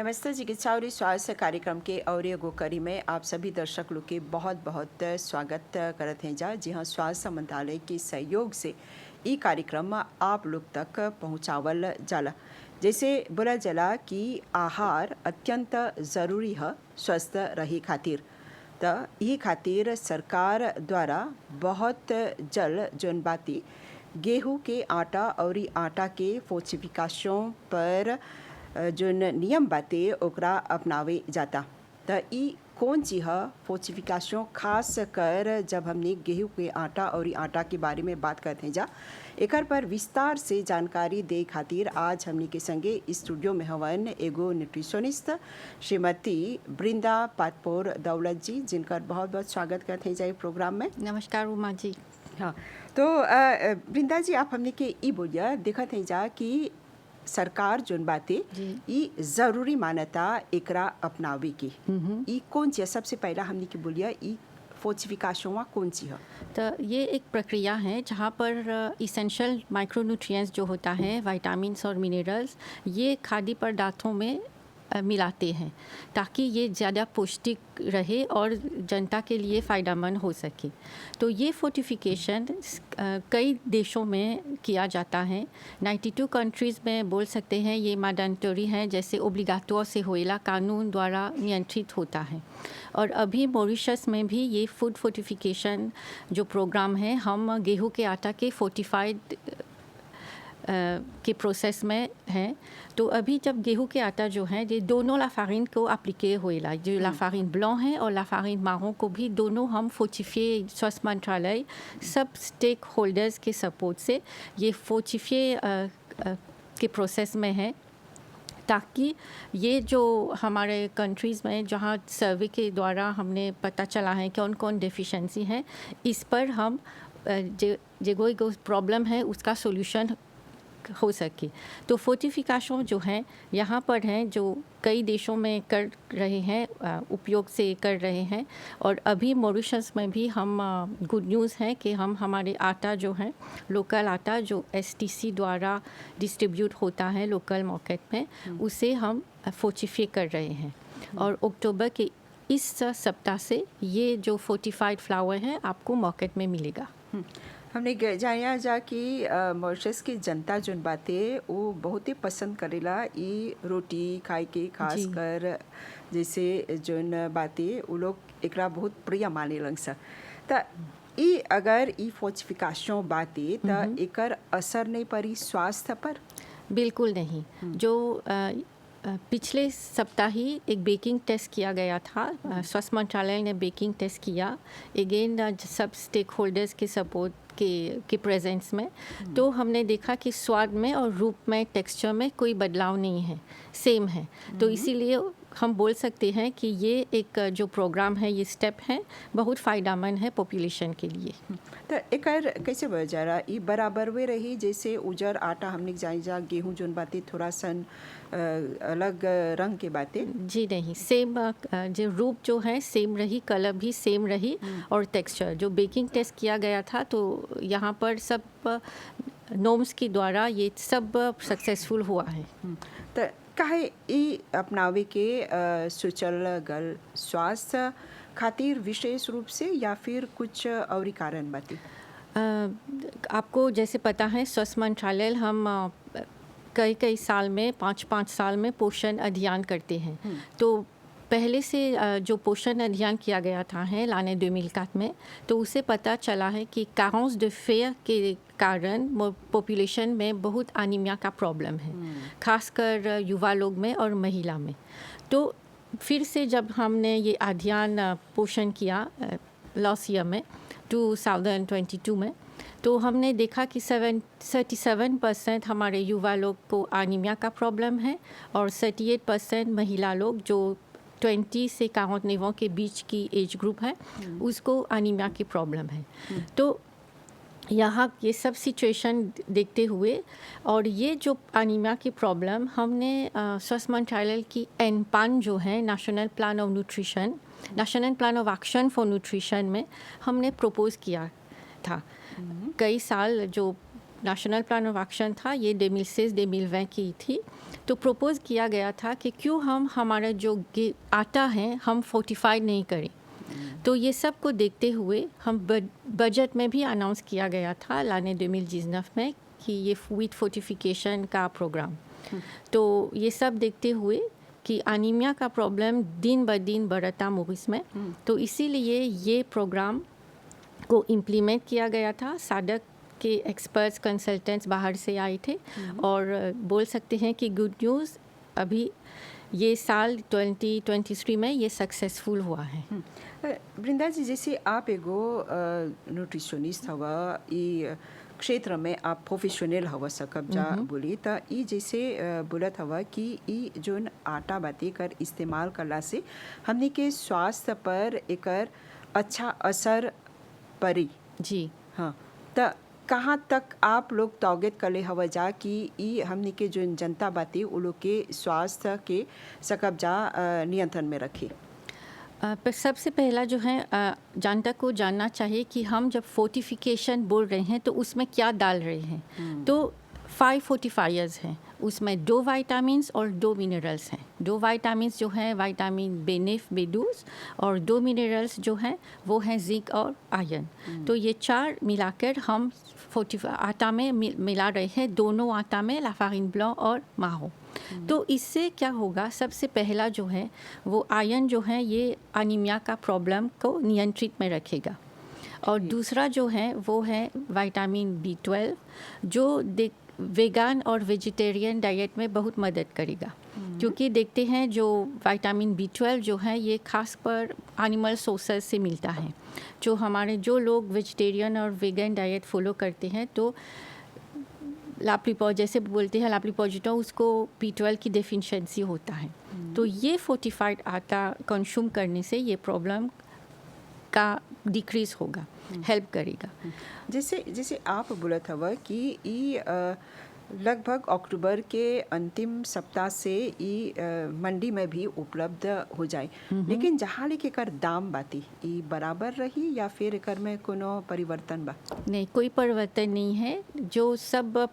नमस्ते चिकित्सा और स्वास्थ्य कार्यक्रम के और एगो कड़ी में आप सभी दर्शक लोग के बहुत बहुत स्वागत करत हैं जा। जी हाँ, स्वास्थ्य मंत्रालय के सहयोग से ई कार्यक्रम आप लोग तक पहुँचावल जाला। जैसे बोला जाला कि आहार अत्यंत ज़रूरी है स्वस्थ रहे खातिर, तो यही खातिर सरकार द्वारा बहुत जल जौन बाती गेहूं के आटा और आटा के फोर्टिफिकेशन पर जोन नियम बाते ओकरा अपनावे जाता। त ई कौन चीज है फोर्टिफिकेशन, खास कर जब हमने गेहूं के आटा और आटा के बारे में बात करते हैं जा। एकर पर विस्तार से जानकारी दे खातिर आज हमने के संगे स्टूडियो में हवन एगो न्यूट्रिशनिस्ट श्रीमती बृंदा पाटपोर दौलत जी, जिनकर बहुत बहुत स्वागत करते हैं जा प्रोग्राम में। नमस्कार उमा जी। हाँ, तो बृंदा जी, आप हमने के ई बोलिया देखत हैं जा कि सरकार जोन बाते ई जरूरी मानता एकरा अपनावे की। ई कौन सी है? सबसे पहला हमने की बोलिया ई फोर्टिफिकेशन कौन सी है? तो ये एक प्रक्रिया है जहाँ पर इसेंशियल माइक्रोन्यूट्रिएंट्स जो होता है, विटामिन्स और मिनरल्स, ये खाद्य पदार्थों में मिलाते हैं ताकि ये ज़्यादा पौष्टिक रहे और जनता के लिए फ़ायदेमंद हो सके। तो ये फोर्टिफिकेशन कई देशों में किया जाता है। 92 कंट्रीज़ में बोल सकते हैं ये मैंडेटरी है, जैसे ओब्लिगाटो से होएला कानून द्वारा नियंत्रित होता है। और अभी मॉरिशस में भी ये फूड फोर्टिफिकेशन जो प्रोग्राम है, हम गेहूं के आटा के फोर्टिफाइड के प्रोसेस में हैं। तो अभी जब गेहूं के आटा जो है, ये दोनों लाफारिन को एप्लीके होएला, जो लाफारिन ब्लॉ है और लाफारिन मारों को भी दोनों हम फोर्टिफाई स्वास्थ्य मंत्रालय सब स्टेक होल्डर्स के सपोर्ट से ये फोर्टिफाई के प्रोसेस में है, ताकि ये जो हमारे कंट्रीज़ में जहाँ सर्वे के द्वारा हमने पता चला है कि कौन कौन डेफिशिएंसी है, इस पर हम जो कोई प्रॉब्लम है उसका सोल्यूशन हो सके। तो फोर्टिफिकेशन जो है यहाँ पर हैं, जो कई देशों में कर रहे हैं, उपयोग से कर रहे हैं। और अभी मॉरिशस में भी हम गुड न्यूज़ है कि हम हमारे आटा जो है, लोकल आटा जो STC द्वारा डिस्ट्रीब्यूट होता है लोकल मार्केट में, उसे हम फोर्टिफाई कर रहे हैं। और अक्टूबर के इस सप्ताह से ये जो फोर्टिफाइड फ्लावर है आपको मार्केट में मिलेगा। हमने जानिया जा कि मॉरिशस की जनता जोन बाते वो बहुत ही पसंद करेला ई रोटी खाए के, खास कर जैसे जोन बाते वो लोग एकरा बहुत प्रिय माने लन सा। त ई अगर ई फोर्टिफिकेशन बाते त एकर असर नहीं पड़ी स्वास्थ्य पर? बिल्कुल नहीं। जो पिछले सप्ताह ही एक बेकिंग टेस्ट किया गया था, स्वास्थ्य मंत्रालय ने बेकिंग टेस्ट किया अगेन सब स्टेक होल्डर्स के सपोर्ट के प्रेजेंस में। तो हमने देखा कि स्वाद में और रूप में, टेक्सचर में कोई बदलाव नहीं है, सेम है। तो इसीलिए हम बोल सकते हैं कि ये एक जो प्रोग्राम है, ये स्टेप है, बहुत फ़ायदेमंद है पॉपुलेशन के लिए। तो एकर कैसे बढ़ जा रहा ई बराबर वे रही जैसे उजर आटा हमने जानी जा, गेहूं जोन बातें थोड़ा सन अलग रंग के बातें? जी नहीं, सेम जो रूप जो है सेम रही, कलर भी सेम रही और टेक्सचर। जो बेकिंग टेस्ट किया गया था तो यहाँ पर सब नॉर्म्स के द्वारा ये सब सक्सेसफुल हुआ है। तो काहे ई अपनावे के सोचल गल स्वास्थ्य खातिर विशेष रूप से, या फिर कुछ और कारण बातें? आपको जैसे पता है स्वास्थ्य मंत्रालय हम कई साल में 5-5 साल में पोषण अभियान करते हैं। तो पहले से जो पोषण अभियान किया गया था है लाने 2004 में, तो उसे पता चला है कि कैरेंस de fer के कारण पॉपुलेशन में बहुत एनीमिया का प्रॉब्लम है, खासकर युवा लोग में और महिला में। तो फिर से जब हमने ये अभियान पोषण किया लास्ट ईयर में 2022 में, तो हमने देखा कि 37% हमारे युवा लोग को एनीमिया का प्रॉब्लम है और 38% महिला लोग जो 20 से 49 के बीच की एज ग्रुप है, उसको एनीमिया की प्रॉब्लम है। तो यहाँ ये सब सिचुएशन देखते हुए और ये जो एनीमिया की प्रॉब्लम हमने स्वास्थ्य मंत्रालय की NPAN जो है, national plan of nutrition, national plan of action for nutrition में हमने प्रपोज किया था। कई साल जो नेशनल प्लान ऑफ एक्शन था ये 2016-2020 की थी। तो प्रपोज किया गया था कि क्यों हम हमारा जो आटा है हम फोर्टिफाइड नहीं करें। तो ये सब को देखते हुए हम बजट में भी अनाउंस किया गया था लाने 2019 में कि ये व्हीट फोर्टिफिकेशन का प्रोग्राम। तो ये सब देखते हुए कि अनीमिया का प्रॉब्लम दिन ब दिन बढ़ता मोरिस में, तो इसीलिए ये प्रोग्राम को इम्प्लीमेंट किया गया था। साडक के एक्सपर्ट्स कंसल्टेंट्स बाहर से आए थे और बोल सकते हैं कि गुड न्यूज़ अभी ये साल 2023 में ये सक्सेसफुल हुआ है। वृंदा जी, जैसे आप एगो न्यूट्रिशनिस्ट हवा, ई क्षेत्र में आप प्रोफेशनल हवा सकब जा बोली, त ई जैसे बोलत हवा कि ई जोन आटा बाती कर इस्तेमाल करला से हमने के स्वास्थ्य पर एकर अच्छा असर पड़ी। जी हाँ, त कहाँ तक आप लोग तागत कले हवा जा कि ई हमने के जो जनता बाती उ लोग के स्वास्थ्य के सकब जा नियंत्रण में रखे? पर सबसे पहला जो है जनता को जानना चाहिए कि हम जब फोर्टिफिकेशन बोल रहे हैं तो उसमें क्या डाल रहे हैं। तो 5 फोर्टिफायर्स हैं, उसमें 2 विटामिन्स और 2 मिनरल्स हैं। 2 विटामिन्स जो हैं विटामिन बेनिफ बेडूस, और 2 मिनरल्स जो हैं वो हैं जिंक और आयरन। तो ये 4 मिलाकर हम आटा में मिला रहे हैं, दोनों आटा में लाफारिन ब्लॉ और माहो। तो इससे क्या होगा, सबसे पहला जो है वो आयरन जो है ये अनीमिया का प्रॉब्लम को नियंत्रित में रखेगा, और दूसरा जो है वो है विटामिन B12 जो वेगन और वेजिटेरियन डाइट में बहुत मदद करेगा। क्योंकि देखते हैं जो विटामिन B12 जो है ये खास पर एनिमल सोर्सेज से मिलता है। जो हमारे जो लोग वेजिटेरियन और वेगन डाइट फॉलो करते हैं तो जैसे बोलते हैं लाप्लीपोजिटो, उसको B12 की डेफिशिएंसी होता है। तो ये फोर्टिफाइड आटा कंज्यूम करने से ये प्रॉब्लम का डिक्रीज होगा, हेल्प करेगा। जैसे आप बोलत हवा कि ई लगभग अक्टूबर के अंतिम सप्ताह से ई मंडी में भी उपलब्ध हो जाए, लेकिन जहाँ लेके कर दाम बाती ई बराबर रही या फिर एकर में कोनो परिवर्तन बा? नहीं, कोई परिवर्तन नहीं है। जो सब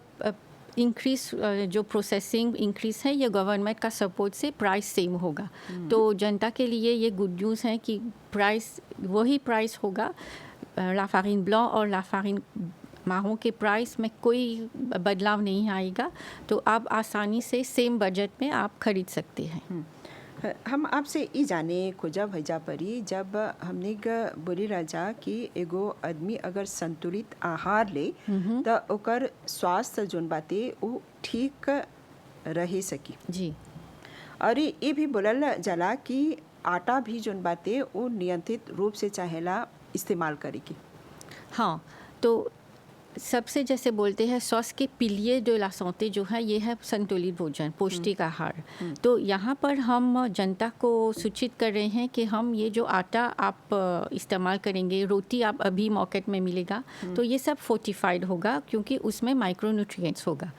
इंक्रीज जो प्रोसेसिंग इंक्रीज है ये गवर्नमेंट का सपोर्ट से प्राइस सेम होगा। तो जनता के लिए ये गुड न्यूज़ है कि प्राइस वही प्राइस होगा। लाफारिन ब्लॉ और लाफारिन माहो के प्राइस में कोई बदलाव नहीं आएगा, तो आप आसानी से सेम बजट में आप खरीद सकते हैं। हम आपसे ई जाने खोजा भैजा परी, जब हमने बोली राजा कि एगो आदमी अगर संतुलित आहार ले तो ओकर स्वास्थ्य जोन बाते वो ठीक रह सकी जी। और ये भी बोलल जाला कि आटा भी जोन बाते वो नियंत्रित रूप से चाहेला इस्तेमाल करे की। हाँ, तो सबसे जैसे बोलते हैं स्वास्थ्य के पिलिये डे ला सांते जो है ये है संतुलित भोजन, पौष्टिक आहार। तो यहाँ पर हम जनता को सूचित कर रहे हैं कि हम ये जो आटा आप इस्तेमाल करेंगे, रोटी आप अभी मार्केट में मिलेगा, तो ये सब फोर्टिफाइड होगा क्योंकि उसमें माइक्रोन्यूट्रिएंट्स होगा।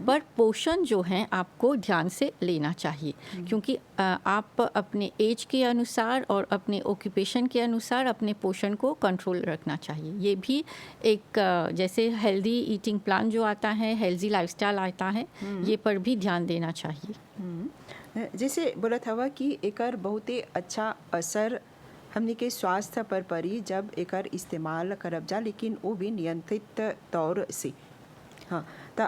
पर पोषण जो है आपको ध्यान से लेना चाहिए, क्योंकि आप अपने एज के अनुसार और अपने ऑक्यूपेशन के अनुसार अपने पोषण को कंट्रोल रखना चाहिए। ये भी एक जैसे हेल्दी ईटिंग प्लान जो आता है, हेल्दी लाइफस्टाइल आता है, ये पर भी ध्यान देना चाहिए। जैसे बोलत हवा कि एकर बहुत ही अच्छा असर हमने के स्वास्थ्य पर पड़ी जब एकर इस्तेमाल करब जा, लेकिन वो भी नियंत्रित तौर से। हाँ, तो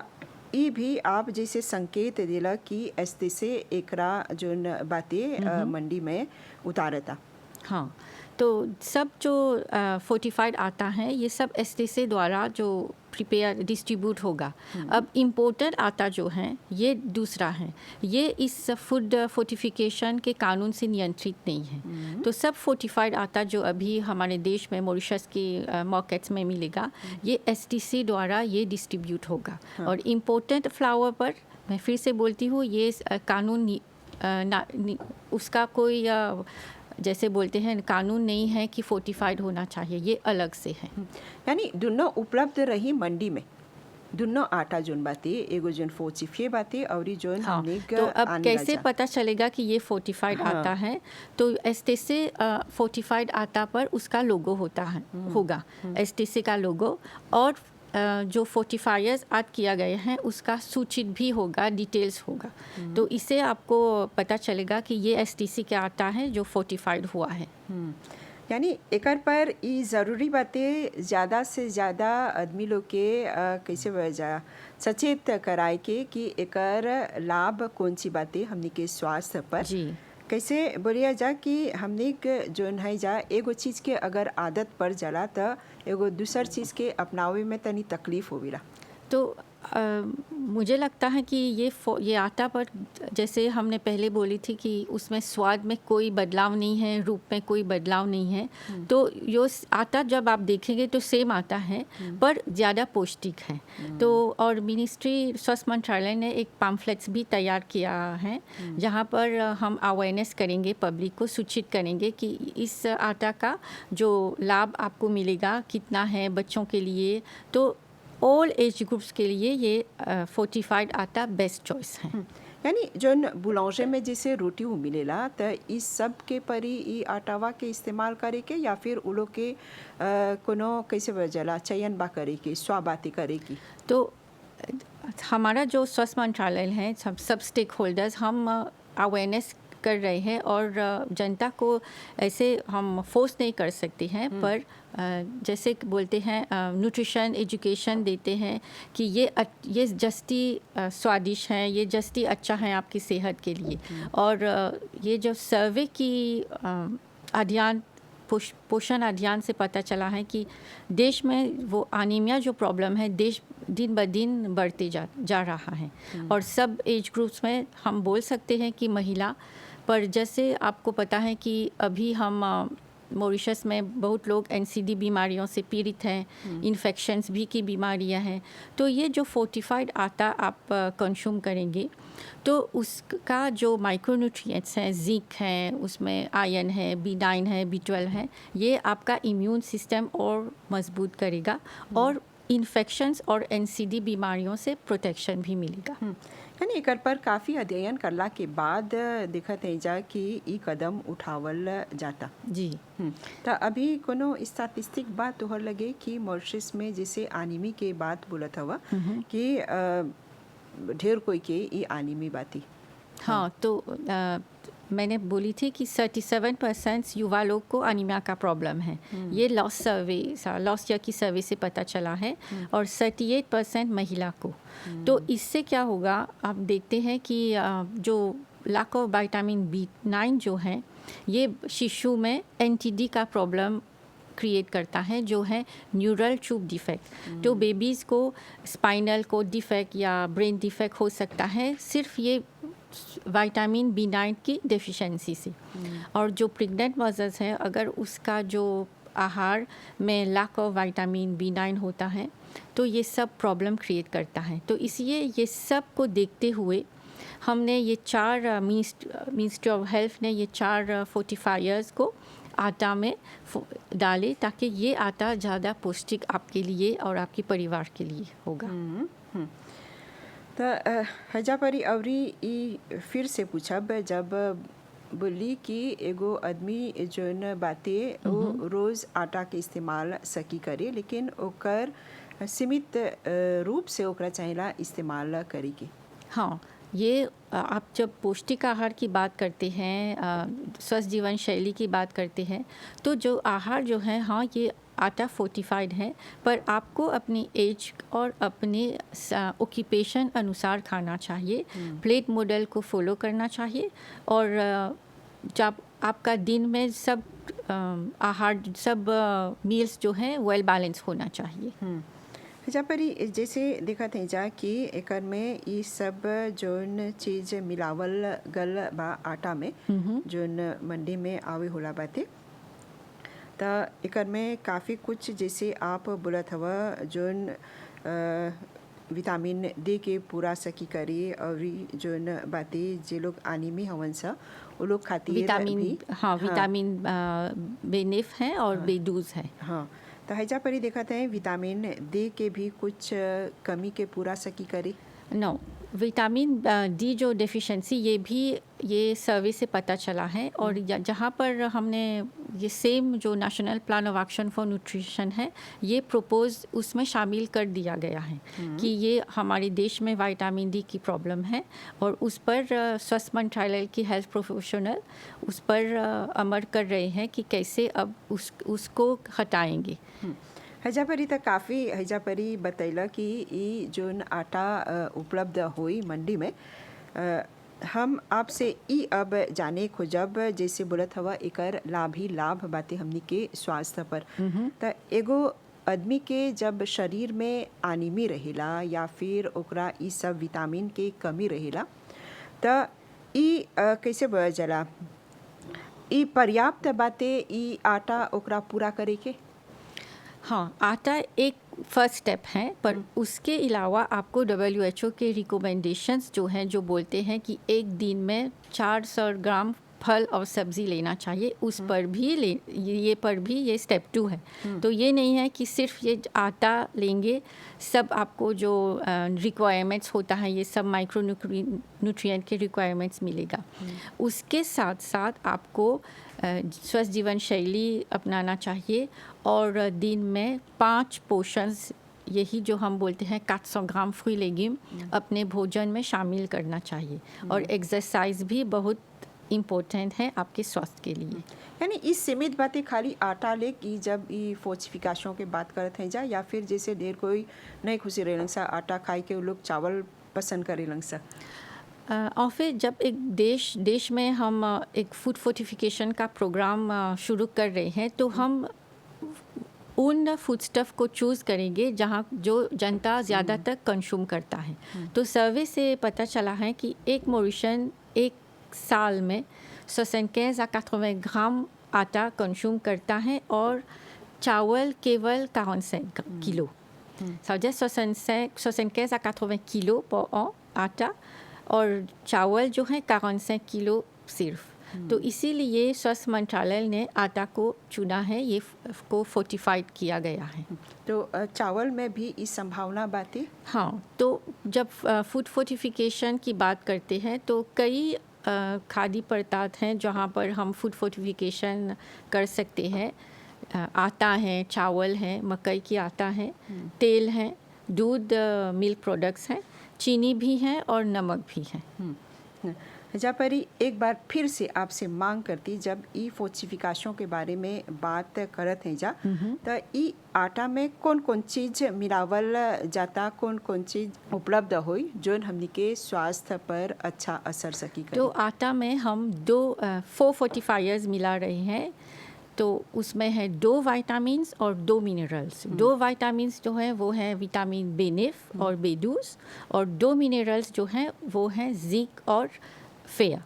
ये भी आप जैसे संकेत दिला कि ऐसे से एकरा जोन बातें मंडी में उतारता। हाँ, तो सब जो फोर्टिफाइड आटा है ये सब एसटीसी द्वारा जो प्रिपेयर डिस्ट्रीब्यूट होगा। अब इम्पोर्टेड आटा जो है ये दूसरा है, ये इस फूड फोर्टिफिकेशन के कानून से नियंत्रित नहीं है। तो सब फोर्टिफाइड आटा जो अभी हमारे देश में मॉरिशस के मार्केट्स में मिलेगा, ये एसटीसी द्वारा ये डिस्ट्रीब्यूट होगा। और इम्पोर्टेड फ्लावर पर मैं फिर से बोलती हूँ, ये कानून उसका कोई जैसे बोलते हैं कानून नहीं है कि फोर्टिफाइड होना चाहिए, ये अलग से है। यानी दोनों उपलब्ध रही मंडी में, दोनों आटा जोन बाते, एगो जोन फोर्टिफाई बाते और जोन हाँ, तो अब कैसे पता चलेगा कि ये फोर्टिफाइड आटा है? तो एसटीसी फोर्टिफाइड आटा पर उसका लोगो होता है, होगा एसटीसी का लोगो, और जो फोर्टिफायर्स ऐड किया गया है उसका सूचित भी होगा, डिटेल्स होगा। तो इससे आपको पता चलेगा कि ये एसटीसी का आटा है जो फोर्टिफाइड हुआ है। यानी एकर पर ई ज़रूरी बातें ज़्यादा से ज़्यादा आदमी लोग के कैसे वजह सचेत कराए के कि एकर लाभ कौन सी बातें हमनी के स्वास्थ्य पर जी। कैसे बोलिया जा कि हमने जोन है जा एगो चीज़ के अगर आदत पड़ जाला तो एगो दूसर चीज़ के अपनावे में तनी तकलीफ होविला। तो मुझे लगता है कि ये आटा पर जैसे हमने पहले बोली थी कि उसमें स्वाद में कोई बदलाव नहीं है, रूप में कोई बदलाव नहीं है। तो यो आटा जब आप देखेंगे तो सेम आटा है पर ज़्यादा पौष्टिक है। तो और मिनिस्ट्री स्वास्थ्य मंत्रालय ने एक पैम्फलेट्स भी तैयार किया है जहाँ पर हम अवेयरनेस करेंगे, पब्लिक को सूचित करेंगे कि इस आटा का जो लाभ आपको मिलेगा कितना है बच्चों के लिए। तो ऑल एज ग्रुप्स के लिए ये फोर्टिफाइड आटा बेस्ट चॉइस है। यानी जोन बुलांजे में जैसे रोटी वो मिलेला तो इस सब के परी ई आटावा के इस्तेमाल करे के या फिर उ लोग के कोनो कैसे वजला चयन बा करे के स्वाबाती करे की। तो हमारा जो स्वास्थ्य मंत्रालय है सब स्टेक होल्डर्स हम अवेयरनेस कर रहे हैं और जनता को ऐसे हम फोर्स नहीं कर सकते हैं पर जैसे बोलते हैं न्यूट्रिशन एजुकेशन देते हैं कि ये जस्ती स्वादिष्ट है, ये जस्ती अच्छा है आपकी सेहत के लिए। और ये जो सर्वे की अध्ययन पोषण अभियान से पता चला है कि देश में वो एनीमिया जो प्रॉब्लम है देश दिन ब दिन बढ़ते जा रहा है। और सब एज ग्रुप्स में हम बोल सकते हैं कि महिला पर जैसे आपको पता है कि अभी हम मॉरिशस में बहुत लोग एनसीडी बीमारियों से पीड़ित हैं, इन्फेक्शंस भी की बीमारियां हैं। तो ये जो फोर्टिफाइड आटा आप कंज्यूम करेंगे तो उसका जो माइक्रोन्यूट्रिएंट्स हैं, जिंक है, उसमें आयरन है, B9 है, B12 है, ये आपका इम्यून सिस्टम और मजबूत करेगा और इन्फेक्शंस और एनसीडी बीमारियों से प्रोटेक्शन भी मिलेगा। यानी एकर पर काफ़ी अध्ययन करला के बाद दिखत है जा कि ई कदम उठावल जाता। जी। तो अभी कोनो स्टैटिस्टिक बात तोहर लगे कि मॉरिशस में जैसे आनिमी के बात बोलत हवा कि ढेर कोई के ई आनिमी बाती। हाँ, तो मैंने बोली थी कि 37% युवा लोग को अनीमिया का प्रॉब्लम है। ये लास्ट ईयर की सर्वे से पता चला है और 38% महिला को। तो इससे क्या होगा, आप देखते हैं कि जो लैक ऑफ विटामिन B9 जो है ये शिशु में NTD का प्रॉब्लम क्रिएट करता है जो है न्यूरल ट्यूब डिफेक्ट। तो बेबीज़ को स्पाइनल कोड डिफेक्ट या ब्रेन डिफेक्ट हो सकता है सिर्फ ये विटामिन B9 की डेफिशिएंसी से। और जो प्रेग्नेंट मदर्स हैं अगर उसका जो आहार में लैक ऑफ विटामिन B9 होता है तो ये सब प्रॉब्लम क्रिएट करता है। तो इसलिए ये सब को देखते हुए हमने ये 4 मिनिस्ट्री ऑफ हेल्थ ने ये 4 फोर्टिफायर्स को आटा में डाले ताकि ये आटा ज़्यादा पौष्टिक आपके लिए और आपके परिवार के लिए होगा। तो हजा परी अवरी ई फिर से पूछब जब बोली कि एगो आदमी जोन बातें वो रोज़ आटा के इस्तेमाल सकी करे लेकिन ओकर सीमित रूप से ओकरा चाहिला इस्तेमाल करी के। हाँ, ये आप जब पौष्टिक आहार की बात करते हैं, स्वस्थ जीवन शैली की बात करते हैं तो जो आहार जो है हाँ ये आटा फोर्टिफाइड है पर आपको अपनी एज और अपने ऑक्यूपेशन अनुसार खाना चाहिए। प्लेट मॉडल को फॉलो करना चाहिए और जब आपका दिन में सब आहार सब मील्स जो हैं वेल बैलेंस होना चाहिए। जहाँ पर जैसे देखते हैं जा कि एकर में ये सब जोन चीज़ मिलावल गल बा आटा में जोन मंडी में आवे होला बाते तो एकर में काफ़ी कुछ जैसे आप बोलत हवा जोन विटामिन D के पूरा सकी करे और जोन बातें जे लोग आनिमी हवन सा वो लोग खातिर विटामिन B9 है और B12 है। हाँ, तो हैजा परी देखते हैं विटामिन D के भी कुछ कमी के पूरा सकी करे। नो विटामिन डी जो डेफिशिएंसी ये सर्वे से पता चला है, और जहाँ पर हमने ये सेम जो national plan of action for nutrition है ये प्रपोज उसमें शामिल कर दिया गया है कि ये हमारे देश में विटामिन डी की प्रॉब्लम है, और उस पर स्वास्थ्य मंत्रालय की हेल्थ प्रोफेशनल उस पर अमल कर रहे हैं कि कैसे अब उसको हटाएंगे। हजापरी तक काफ़ी हजापरी बतैला कि ई जोन आटा उपलब्ध हुई मंडी में हम आपसे ई अब जाने खोजब जैसे बोलत हवा एकर लाभ ही लाभ बातें हमनी के स्वास्थ्य पर। त एगो आदमी के जब शरीर में अनिमी रहेला या फिर ओकरा ई सब विटामिन के कमी रहेला त ई कैसे बोला जाला, ई पर्याप्त बातें ई आटा ओकरा पूरा करे के? हाँ, आटा एक फर्स्ट स्टेप है, पर उसके अलावा आपको WHO के रिकमेंडेशंस जो हैं जो बोलते हैं कि एक दिन में 400 ग्राम फल और सब्ज़ी लेना चाहिए, उस पर भी ये पर भी ये स्टेप 2 है। तो ये नहीं है कि सिर्फ ये आटा लेंगे सब आपको जो रिक्वायरमेंट्स होता है ये सब माइक्रो न्यूट्रिएंट के रिक्वायरमेंट्स मिलेगा। उसके साथ साथ आपको स्वस्थ जीवन शैली अपनाना चाहिए, और दिन में 5 पोर्शंस यही जो हम बोलते हैं 400 ग्राम फ्रूट लेग्यूम अपने भोजन में शामिल करना चाहिए, और एक्सरसाइज भी बहुत इम्पोर्टेंट है आपके स्वास्थ्य के लिए। यानी इस सीमित बातें खाली आटा ले कि जब ई फोर्टिफिकेशन के बात करत हैं जा, या फिर जैसे ढेर कोई नहीं खुशी रहें सा आटा खाई के वो लोग चावल पसंद करें सा। और फिर जब एक देश में हम एक फूड फोर्टिफिकेशन का प्रोग्राम शुरू कर रहे हैं तो हम उन फूड स्टफ़ को चूज़ करेंगे जहाँ जो जनता ज़्यादातर कंज्यूम करता है। तो सर्वे से पता चला है कि एक मॉरिशन एक साल में 75 à 80 ग्राम आटा कंज्यूम करता है, और चावल केवल 45 kilo. Ça veut dire 75 à 80 kilo पर an आटा, और चावल जो है 45 किलो सिर्फ। तो इसीलिए स्वास्थ्य मंत्रालय ने आटा को चुना है, ये को फोर्टिफाइड किया गया है। तो चावल में भी इस संभावना बातें? हाँ, तो जब फूड फोर्टिफिकेशन की बात करते हैं तो कई खाद्य पदार्थ हैं जहाँ पर हम फूड फोर्टिफिकेशन कर सकते हैं। आटा है, चावल है, मकई की आटा है, तेल है, दूध, मिल्क प्रोडक्ट्स हैं, चीनी भी है और नमक भी है। जापरी एक बार फिर से आपसे मांग करती, जब ई फोर्टिफिकेशन के बारे में बात करत हैं जा, तो ई आटा में कौन कौन चीज़ मिलावल जाता, कौन कौन चीज़ उपलब्ध हुई जो हमनी के स्वास्थ्य पर अच्छा असर सकी करे? तो आटा में हम 4 फोर्टिफायर्स मिला रहे हैं। तो उसमें है 2 विटामिन्स और 2 मिनरल्स। 2 विटामिन्स जो है वो है विटामिन B9 और B12, और 2 मिनरल्स जो हैं वो हैं जिंक और फेयर।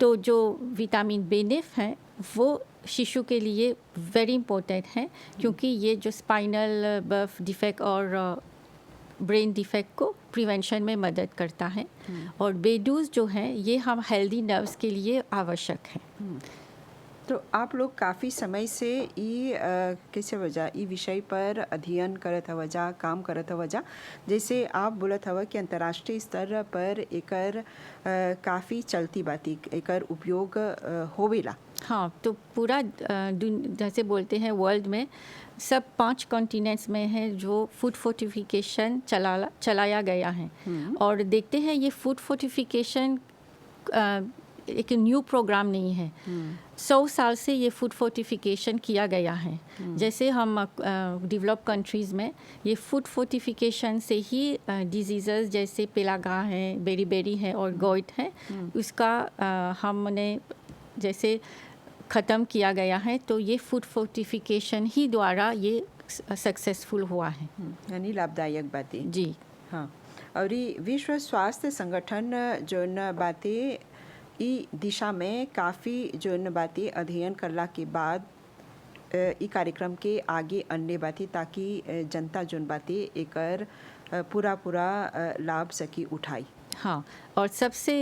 तो जो विटामिन B9 है वो शिशु के लिए वेरी इम्पोर्टेंट है, क्योंकि ये जो स्पाइनल बर्थ डिफेक्ट और ब्रेन डिफेक्ट को प्रिवेंशन में मदद करता है, और B12 जो है ये हम हेल्दी नर्व्स के लिए आवश्यक है। तो आप लोग काफ़ी समय से ई कैसे वजह ई विषय पर अध्ययन करत हवा जा, काम करत हवा जा, जैसे आप बोलत हवा कि अंतर्राष्ट्रीय स्तर पर एकर काफ़ी चलती बाती एकर उपयोग होवेला। हाँ, तो पूरा जैसे बोलते हैं वर्ल्ड में सब 5 कॉन्टिनेंट्स में है जो फूड फोर्टिफिकेशन चलाया गया है। और देखते हैं ये फूड फोर्टिफिकेशन एक न्यू प्रोग्राम नहीं है। 100 साल से ये फूड फोर्टिफिकेशन किया गया है। जैसे हम डेवलप कंट्रीज़ में ये फूड फोर्टिफिकेशन से ही डिजीज़ेस जैसे पेलागा है, बेरी है और गोइट है, उसका हमने जैसे ख़त्म किया गया है। तो ये फूड फोर्टिफिकेशन ही द्वारा ये सक्सेसफुल हुआ है। यानी लाभदायक बातें। जी हाँ, और ये विश्व स्वास्थ्य संगठन जो न बातें ई दिशा में काफ़ी जो न बातें अध्ययन करला के बाद ई कार्यक्रम के आगे अन्य बातें, ताकि जनता जोन बातें एकर पूरा लाभ सकी उठाई। हाँ, और सबसे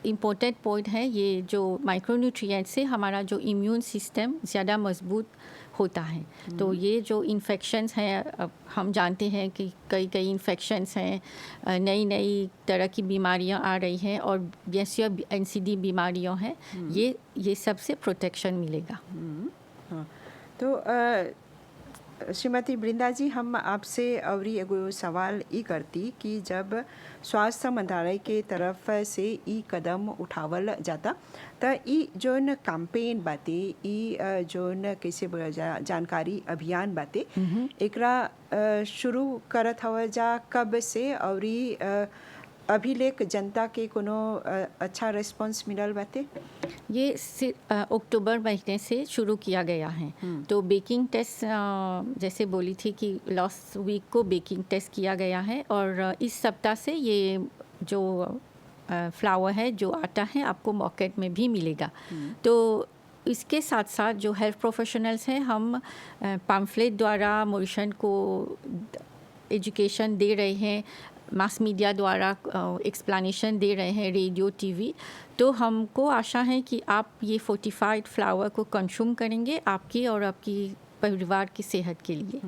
इम्पोर्टेंट पॉइंट है ये जो माइक्रोन्यूट्रिएंट से हमारा जो इम्यून सिस्टम ज़्यादा मजबूत होता है। तो ये जो इन्फेक्शंस हैं, अब हम जानते हैं कि कई कई इन्फेक्शंस हैं, नई नई तरह की बीमारियां आ रही हैं और जैसे NCD बीमारियां हैं, ये सबसे प्रोटेक्शन मिलेगा। हाँ, तो श्रीमती वृंदा जी, हम आपसे और एगो सवाल ई करती कि जब स्वास्थ्य मंत्रालय के तरफ से ई कदम उठावल जाता त ई जोन कैंपेन बाते, ई जोन कैसे बोला जा जानकारी अभियान बाते, एकरा शुरू करत हवा जा कब से और अभी लेक जनता के कोनो अच्छा रिस्पांस मिलल बाते? ये अक्टूबर महीने से शुरू किया गया है। तो बेकिंग टेस्ट जैसे बोली थी कि लास्ट वीक को बेकिंग टेस्ट किया गया है और इस सप्ताह से ये जो फ्लावर है, जो आटा है, आपको मार्केट में भी मिलेगा। तो इसके साथ साथ जो हेल्थ प्रोफेशनल्स हैं, हम पैम्फलेट द्वारा मॉरिशन को एजुकेशन दे रहे हैं, मास मीडिया द्वारा एक्सप्लेनेशन दे रहे हैं, रेडियो, टीवी। तो हमको आशा है कि आप ये फोर्टिफाइड फ्लावर को कंज्यूम करेंगे आपकी और आपकी परिवार की सेहत के लिए।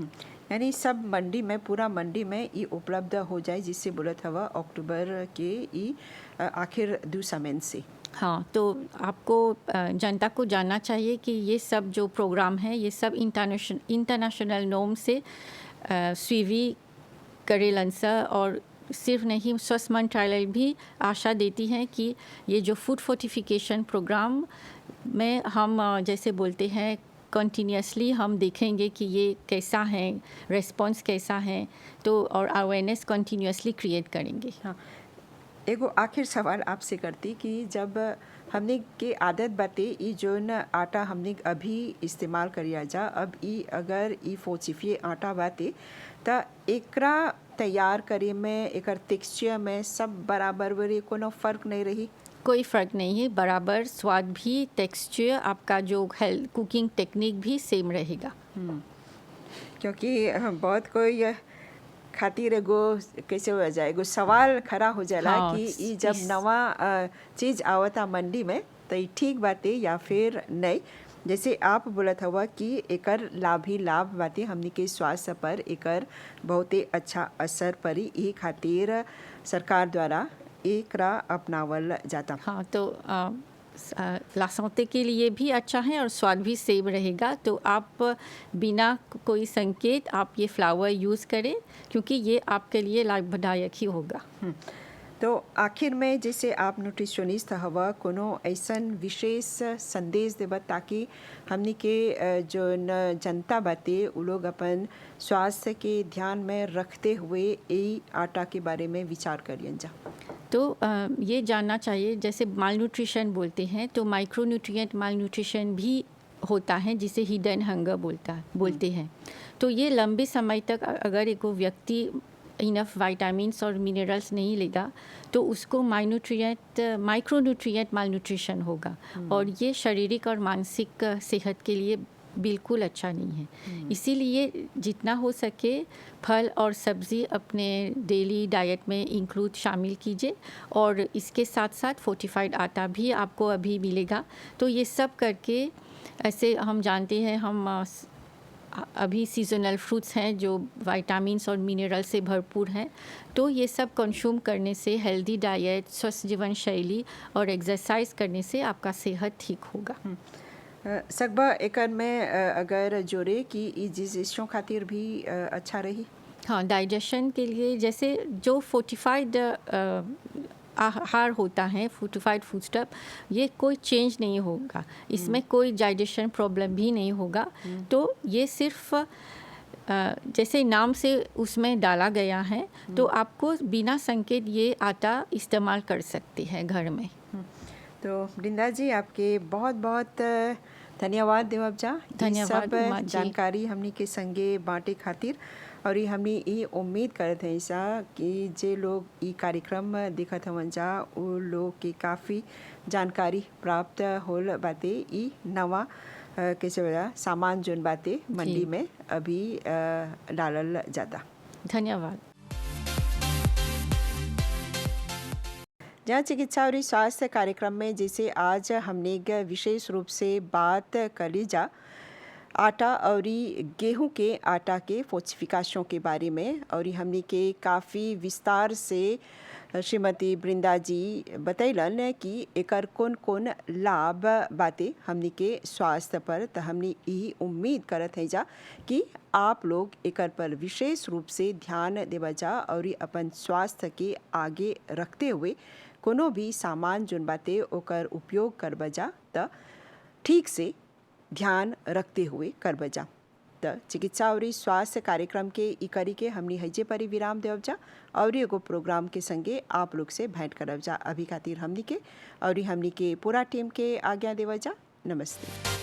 यानी सब मंडी में, पूरा मंडी में ये उपलब्ध हो जाए, जिससे बोलत हवा अक्टूबर के ये आखिर 2 समय से। हाँ, तो आपको जनता को जानना चाहिए कि ये सब जो प्रोग्राम है, ये सब इंटरनेशनल नॉर्म से स्वीवी करेलन सा, और सिर्फ नहीं, स्वास्थ्य मंत्रालय भी आशा देती है कि ये जो फूड फोर्टिफिकेशन प्रोग्राम में हम जैसे बोलते हैं कंटिन्यूसली हम देखेंगे कि ये कैसा है, रिस्पांस कैसा है, तो और अवेयरनेस कंटिन्यूसली क्रिएट करेंगे। हाँ, एगो आखिर सवाल आपसे करती कि जब हमने के आदत बाते ई जोन आटा हमने अभी इस्तेमाल करिया जा, अब ई अगर ई फोर्टिफाइड आटा बाते त एकरा तैयार करे में, एकर टेक्सचर में सब बराबर बरे, कोनो फर्क नहीं रही? कोई फ़र्क नहीं है, बराबर स्वाद भी, टेक्सचर, आपका जो हेल्थ कुकिंग टेक्निक भी सेम रहेगा। क्योंकि बहुत कोई खातिर एगो कैसे हो जाए, एगो सवाल खड़ा हो जाला कि ई जब नवा चीज़ आवता मंडी में तो ई ठीक बाते या फिर नहीं। जैसे आप बोलत हवा कि एकर लाभ ही लाभ बाते, हमनी के स्वास्थ्य पर एकर बहुते अच्छा असर पड़ी, ई खातिर सरकार द्वारा एकरा अपनावल जाता। हाँ, तो ला सांते के लिए भी अच्छा है और स्वाद भी सेम रहेगा। तो आप बिना कोई संकेत आप ये फ्लावर यूज़ करें, क्योंकि ये आपके लिए लाभदायक ही होगा। तो आखिर में जैसे आप न्यूट्रिशनिस्ट हवा, कोनो ऐसन विशेष संदेश देबा ताकि हमनी के जो जनता बाते उ लोग अपन स्वास्थ्य के ध्यान में रखते हुए यही आटा के बारे में विचार करियन जा? तो ये जानना चाहिए, जैसे मालन्यूट्रिशन बोलते हैं, तो माइक्रोन्यूट्रिएंट मालन्यूट्रिशन भी होता है, जिसे हिडन हंगर बोलते हैं। तो ये लंबे समय तक अगर एक व्यक्ति इनफ विटामिन्स और मिनरल्स नहीं लेगा तो उसको माइक्रोन्यूट्रिएंट मालन्यूट्रिशन होगा, और ये शारीरिक और मानसिक सेहत के लिए बिल्कुल अच्छा नहीं है। इसीलिए जितना हो सके फल और सब्ज़ी अपने डेली डाइट में इंक्लूड शामिल कीजिए, और इसके साथ साथ फोर्टिफाइड आटा भी आपको अभी मिलेगा। तो ये सब करके, ऐसे हम जानते हैं हम अभी सीजनल फ्रूट्स हैं जो विटामिन्स और मिनरल से भरपूर हैं, तो ये सब कंज्यूम करने से, हेल्दी डाइट, स्वस्थ जीवन शैली और एक्सरसाइज करने से आपका सेहत ठीक होगा। सकबा एकर में अगर जोड़े कि ई डिजेशन खातिर भी अच्छा रही? हाँ, डाइजेशन के लिए, जैसे जो फोर्टिफाइड आहार होता है, फोर्टिफाइड फूड स्टफ, ये कोई चेंज नहीं होगा, इसमें कोई डाइजेशन प्रॉब्लम भी नहीं होगा। तो ये सिर्फ जैसे नाम से उसमें डाला गया है, तो आपको बिना संकेत ये आटा इस्तेमाल कर सकते हैं घर में। तो वृंदा जी, आपके बहुत बहुत धन्यवाद देवब जा, धन्यवाद सब जानकारी हमनी के संगे बांटे खातिर। और ये हमनी ये उम्मीद करते हैं ऐसा कि जे लोग ये कार्यक्रम देखत हवन जा, वो लोग के काफ़ी जानकारी प्राप्त होल बाते। ये नवा कैसे बोला सामान जोन बाते मंडी में अभी डालल जाता। धन्यवाद। जहाँ चिकित्सा और स्वास्थ्य कार्यक्रम में जैसे आज हमने एक विशेष रूप से बात कर ली जा आटा और गेहूं के आटा के फोर्टिफिकेशन के बारे में, और हमने के काफ़ी विस्तार से श्रीमती बृंदा जी बतैलन कि एकर कौन कौन लाभ बातें हमने के स्वास्थ्य पर। तो हमने यही उम्मीद करत है जा कि आप लोग एकर पर विशेष रूप से ध्यान देवा जा और अपन स्वास्थ्य के आगे रखते हुए कोनो भी सामान जोन बातें ओकर उपयोग कर बजा त ठीक से ध्यान रखते हुए कर बजा। त चिकित्सा और स्वास्थ्य कार्यक्रम के ई करी के हमनी हजे पर विराम देव जा और एगो प्रोग्राम के संगे आप लोग से भेंट करब जा। अभी खातिर हमनी के और हमनी के पूरा टीम के आज्ञा देव जा। नमस्ते।